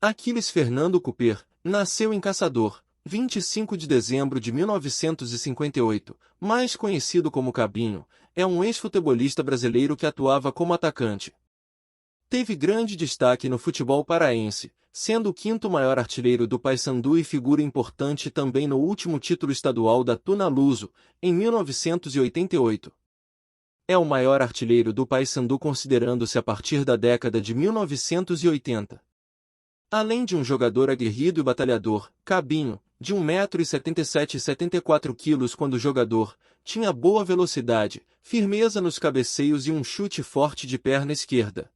Aquiles Fernando Cooper nasceu em Caçador, 25 de dezembro de 1958, mais conhecido como Cabinho, é um ex-futebolista brasileiro que atuava como atacante. Teve grande destaque no futebol paraense, sendo o quinto maior artilheiro do Paysandu e figura importante também no último título estadual da Tunaluso, em 1988. É o maior artilheiro do Paysandu considerando-se a partir da década de 1980. Além de um jogador aguerrido e batalhador, Cabinho, de 1,77 m e 74 kg quando jogador, tinha boa velocidade, firmeza nos cabeceios e um chute forte de perna esquerda.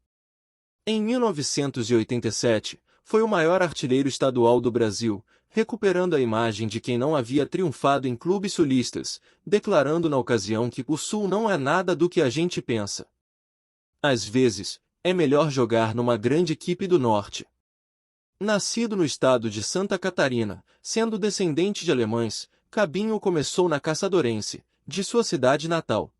Em 1987, foi o maior artilheiro estadual do Brasil, recuperando a imagem de quem não havia triunfado em clubes sulistas, declarando na ocasião que o Sul não é nada do que a gente pensa. Às vezes, é melhor jogar numa grande equipe do Norte. Nascido no estado de Santa Catarina, sendo descendente de alemães, Cabinho começou na Caçadorense, de sua cidade natal.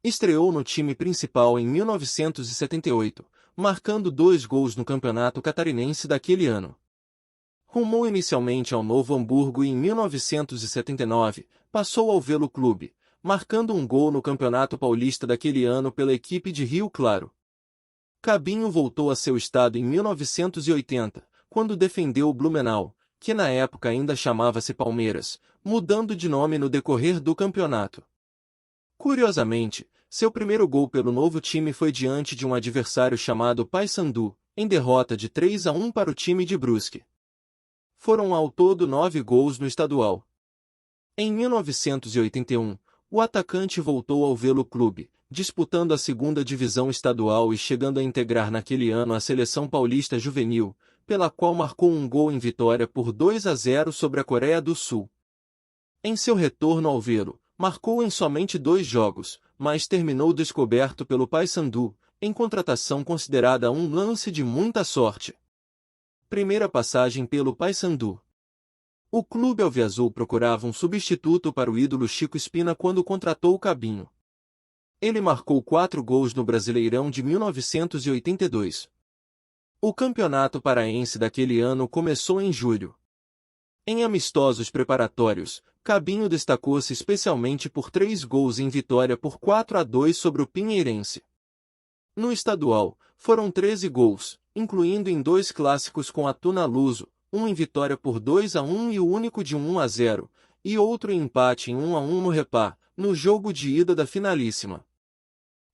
Estreou no time principal em 1978, marcando 2 gols no campeonato catarinense daquele ano. Rumou inicialmente ao Novo Hamburgo e em 1979, passou ao Velo Clube, marcando 1 gol no Campeonato Paulista daquele ano pela equipe de Rio Claro. Cabinho voltou a seu estado em 1980, quando defendeu o Blumenau, que na época ainda chamava-se Palmeiras, mudando de nome no decorrer do campeonato. Curiosamente, seu primeiro gol pelo novo time foi diante de um adversário chamado Paysandu, em derrota de 3-1 para o time de Brusque. Foram ao todo 9 gols no estadual. Em 1981, o atacante voltou ao Velo Clube, disputando a segunda divisão estadual e chegando a integrar naquele ano a seleção paulista juvenil, pela qual marcou 1 gol em vitória por 2-0 sobre a Coreia do Sul. Em seu retorno ao Velo, marcou em somente 2 jogos, mas terminou descoberto pelo Paysandu, em contratação considerada um lance de muita sorte. Primeira passagem pelo Paysandu. O clube alviazul procurava um substituto para o ídolo Chico Espina quando contratou o Cabinho. Ele marcou 4 gols no Brasileirão de 1982. O campeonato paraense daquele ano começou em julho. Em amistosos preparatórios, Cabinho destacou-se especialmente por 3 gols em vitória por 4-2 sobre o Pinheirense. No estadual, foram 13 gols, incluindo em 2 clássicos com a Tunaluso, um em vitória por 2-1 e o único de 1-0, e outro em empate em 1-1 no Repá, no jogo de ida da finalíssima.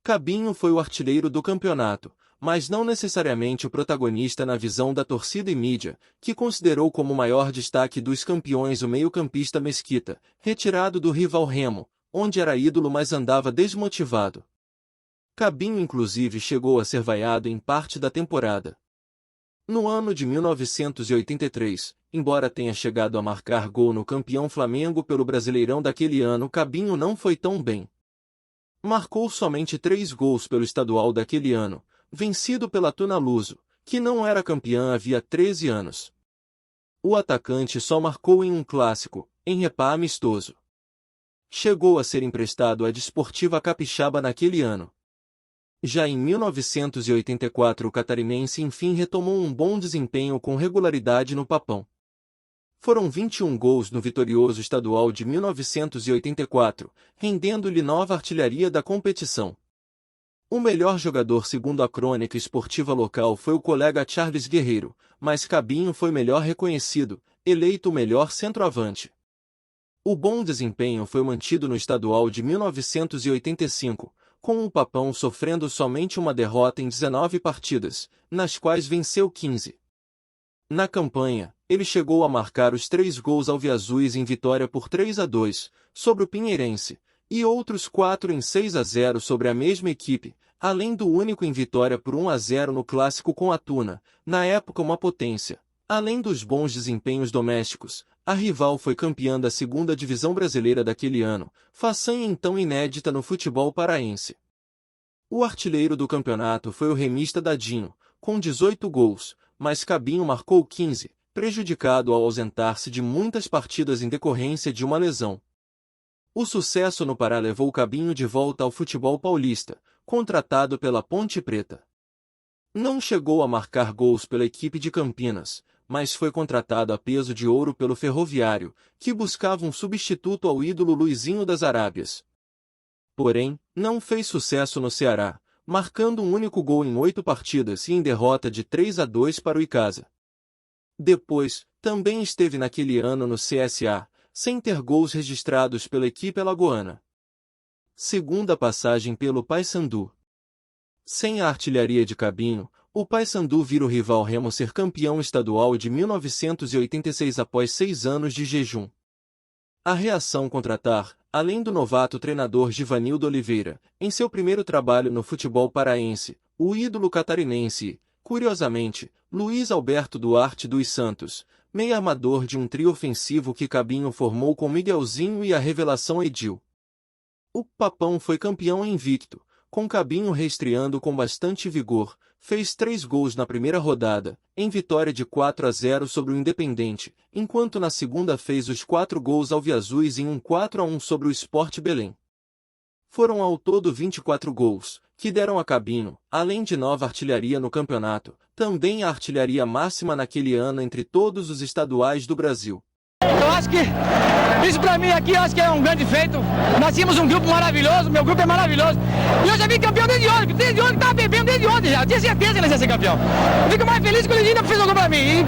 Cabinho foi o artilheiro do campeonato, mas não necessariamente o protagonista na visão da torcida e mídia, que considerou como maior destaque dos campeões o meio-campista Mesquita, retirado do rival Remo, onde era ídolo mas andava desmotivado. Cabinho inclusive chegou a ser vaiado em parte da temporada. No ano de 1983, embora tenha chegado a marcar gol no campeão Flamengo pelo Brasileirão daquele ano, Cabinho não foi tão bem. Marcou somente 3 gols pelo estadual daquele ano, vencido pela Tunaluso, que não era campeã havia 13 anos. O atacante só marcou em um clássico, em Repá amistoso. Chegou a ser emprestado à Desportiva Capixaba naquele ano. Já em 1984 o catarinense enfim retomou um bom desempenho com regularidade no Papão. Foram 21 gols no vitorioso estadual de 1984, rendendo-lhe nova artilharia da competição. O melhor jogador segundo a crônica esportiva local foi o colega Charles Guerreiro, mas Cabinho foi melhor reconhecido, eleito o melhor centroavante. O bom desempenho foi mantido no estadual de 1985, com o Papão sofrendo somente uma derrota em 19 partidas, nas quais venceu 15. Na campanha, ele chegou a marcar os 3 gols alviazuis em vitória por 3-2, sobre o Pinheirense, e outros 4 em 6-0 sobre a mesma equipe, além do único em vitória por 1-0 no clássico com a Tuna, na época uma potência. Além dos bons desempenhos domésticos, a rival foi campeã da segunda divisão brasileira daquele ano, façanha então inédita no futebol paraense. O artilheiro do campeonato foi o remista Dadinho, com 18 gols, mas Cabinho marcou 15, prejudicado ao ausentar-se de muitas partidas em decorrência de uma lesão. O sucesso no Pará levou Cabinho de volta ao futebol paulista, contratado pela Ponte Preta. Não chegou a marcar gols pela equipe de Campinas, mas foi contratado a peso de ouro pelo Ferroviário, que buscava um substituto ao ídolo Luizinho das Arábias. Porém, não fez sucesso no Ceará, marcando um único gol em 8 partidas e em derrota de 3-2 para o Icasa. Depois, também esteve naquele ano no CSA, sem ter gols registrados pela equipe alagoana. Segunda passagem pelo Paysandu. Sem a artilharia de Cabinho, o Paysandu vira o rival Remo ser campeão estadual de 1986 após 6 anos de jejum. A reação contra Tar, além do novato treinador Givanildo Oliveira, em seu primeiro trabalho no futebol paraense, o ídolo catarinense e, curiosamente, Luiz Alberto Duarte dos Santos, meio armador de um trio ofensivo que Cabinho formou com Miguelzinho e a revelação Edil. O Papão foi campeão invicto, com Cabinho reestreando com bastante vigor, fez 3 gols na primeira rodada, em vitória de 4-0 sobre o Independente, enquanto na segunda fez os 4 gols alviazuis em um 4-1 sobre o Sport Belém. Foram ao todo 24 gols, que deram a Cabinho, além de nova artilharia no campeonato, também a artilharia máxima naquele ano entre todos os estaduais do Brasil. Eu acho que isso pra mim aqui, eu acho que é um grande feito. Nós tínhamos um grupo maravilhoso, meu grupo é maravilhoso. E eu já vim campeão desde ontem que tava bebendo desde ontem já. Eu tinha certeza que ele ia ser campeão. Eu fico mais feliz que o Lidinho fez o gol pra mim. E,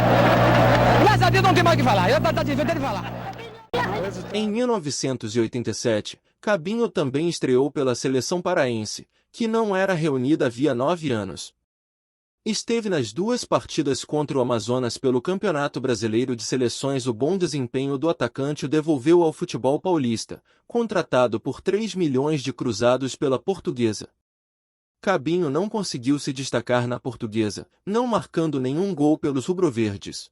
graças a Deus não tem mais o que falar. Eu tá difícil de falar. Em 1987, Cabinho também estreou pela seleção paraense, que não era reunida havia 9 anos. Esteve nas 2 partidas contra o Amazonas pelo Campeonato Brasileiro de Seleções. O bom desempenho do atacante o devolveu ao futebol paulista, contratado por 3 milhões de cruzados pela Portuguesa. Cabinho não conseguiu se destacar na Portuguesa, não marcando nenhum gol pelos rubro-verdes.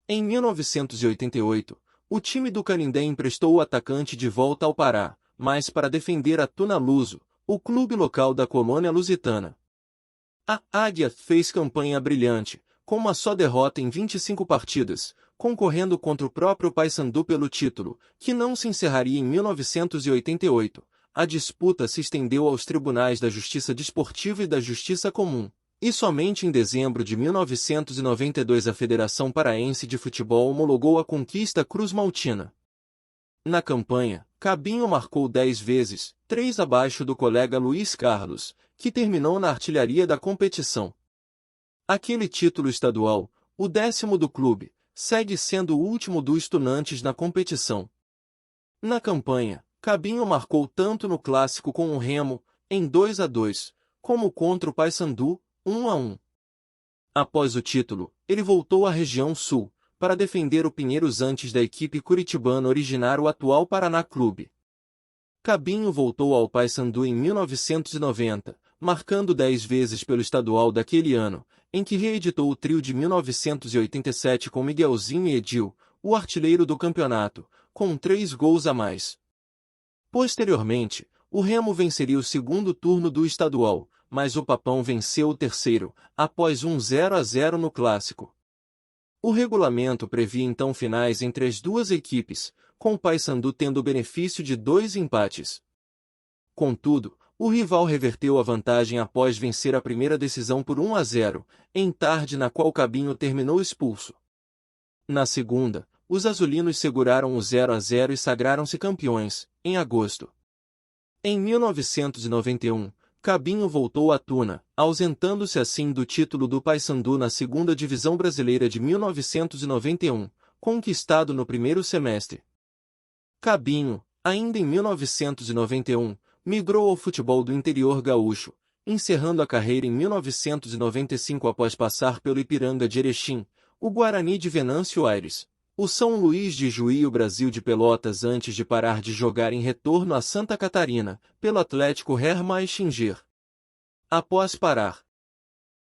Em 1988, o time do Canindé emprestou o atacante de volta ao Pará, mas para defender a Tuna Luso, o clube local da colônia lusitana. A Águia fez campanha brilhante, com uma só derrota em 25 partidas, concorrendo contra o próprio Paysandu pelo título, que não se encerraria em 1988. A disputa se estendeu aos tribunais da Justiça Desportiva e da Justiça Comum, e somente em dezembro de 1992 a Federação Paraense de Futebol homologou a conquista cruz-maltina. Na campanha, Cabinho marcou 10 vezes, 3 abaixo do colega Luiz Carlos, que terminou na artilharia da competição. Aquele título estadual, o 10º do clube, segue sendo o último dos estudantes na competição. Na campanha, Cabinho marcou tanto no clássico com o Remo, em 2-2, como contra o Paysandu, 1-1. Após o título, ele voltou à região sul, para defender o Pinheiros antes da equipe curitibana originar o atual Paraná Clube. Cabinho voltou ao Paysandu em 1990, marcando 10 vezes pelo estadual daquele ano, em que reeditou o trio de 1987 com Miguelzinho e Edil, o artilheiro do campeonato, com 3 gols a mais. Posteriormente, o Remo venceria o segundo turno do estadual, mas o Papão venceu o terceiro, após um 0-0 no clássico. O regulamento previa então finais entre as duas equipes, com o Paysandu tendo o benefício de 2 empates. Contudo, o rival reverteu a vantagem após vencer a primeira decisão por 1-0, em tarde na qual Cabinho terminou expulso. Na segunda, os azulinos seguraram o 0-0 e sagraram-se campeões, em agosto. Em 1991, Cabinho voltou à Tuna, ausentando-se assim do título do Paysandu na segunda divisão brasileira de 1991, conquistado no primeiro semestre. Cabinho, ainda em 1991, migrou ao futebol do interior gaúcho, encerrando a carreira em 1995 após passar pelo Ipiranga de Erechim, o Guarani de Venâncio Aires, O São Luís de Juí, o Brasil de Pelotas, antes de parar de jogar em retorno a Santa Catarina, pelo Atlético Hermaixinger. Após parar,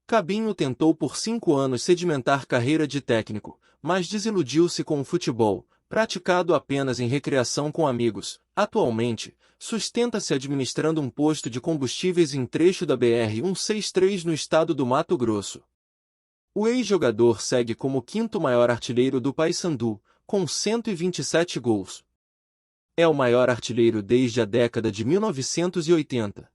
Cabinho tentou por 5 anos sedimentar carreira de técnico, mas desiludiu-se com o futebol, praticado apenas em recreação com amigos. Atualmente, sustenta-se administrando um posto de combustíveis em trecho da BR-163 no estado do Mato Grosso. O ex-jogador segue como quinto maior artilheiro do Paysandu, com 127 gols. É o maior artilheiro desde a década de 1980.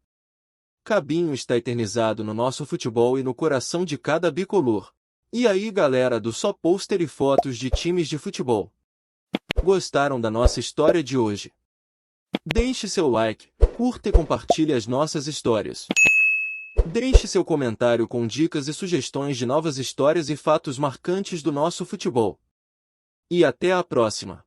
Cabinho está eternizado no nosso futebol e no coração de cada bicolor. E aí, galera do Só Pôster e Fotos de Times de Futebol? Gostaram da nossa história de hoje? Deixe seu like, curta e compartilhe as nossas histórias. Deixe seu comentário com dicas e sugestões de novas histórias e fatos marcantes do nosso futebol. E até a próxima!